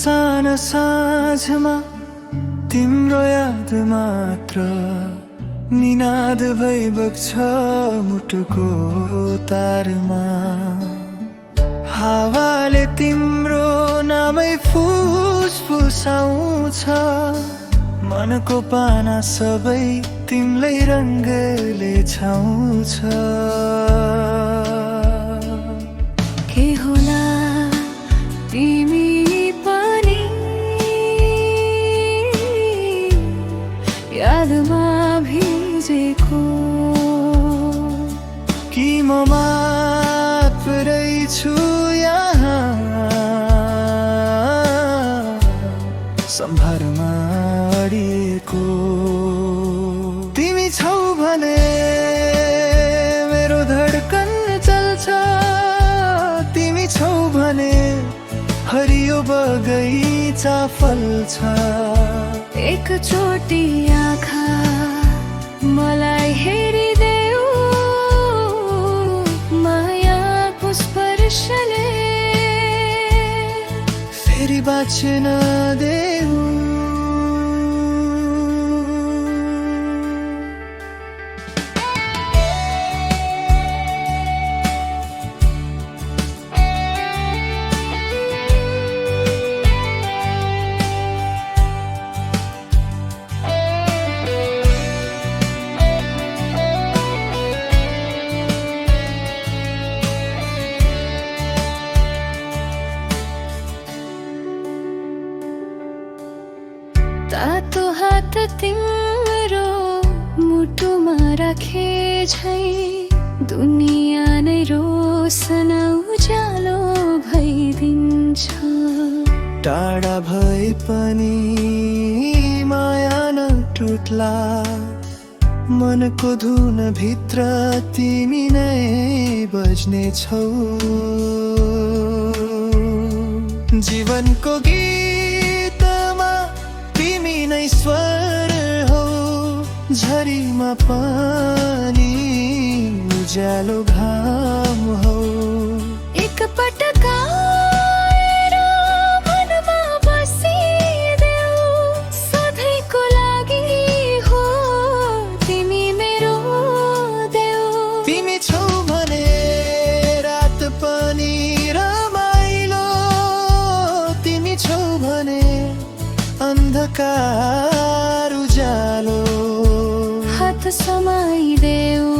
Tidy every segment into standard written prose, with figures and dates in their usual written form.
सानो साँझमा तिम्रो याद मात्र निनाद भई बग्छ मुटुको तारमा। हावाले तिम्रो नामै फुसफुसाउँछ, मनको पाना सबै तिम्रै रङ्गले छाउँछ। के होला तिमी पनि यादमा भिजेको, कि म मात्रै छु यहाँ सम्भारमा अडिएको। तिमी छौ भने मेरो धड्कन चल्छ, तिमी छौ भने हरियो बगैँचा फल्छ। एकचोटि आँखा मलाई हेरिदेऊ, मायाको स्पर्शले फेरि बाँच्न देऊ। तातो हात तिम्रो मुटुमा राखे झै दुनिया नै रोशन उज्यालो भइदिन्छ। टाढा भए पनि माया न टुट्ला, मनको धुन भित्र तिमी नै बज्ने छौ। जीवनको गीतमा तिमी नै स्वर हौ, झरीमा पानी उज्यालो घाम हौ। एकपटक आएर मनमा बसिदेऊ, सधैँको लागि हो तिमी मेरो देऊ। तिमी छौ भने रात पनि रमाइलो, तिमी छौ भने अन्धकार उज्यालो। हात समाइदेऊ,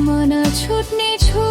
मन छुट्ने छु।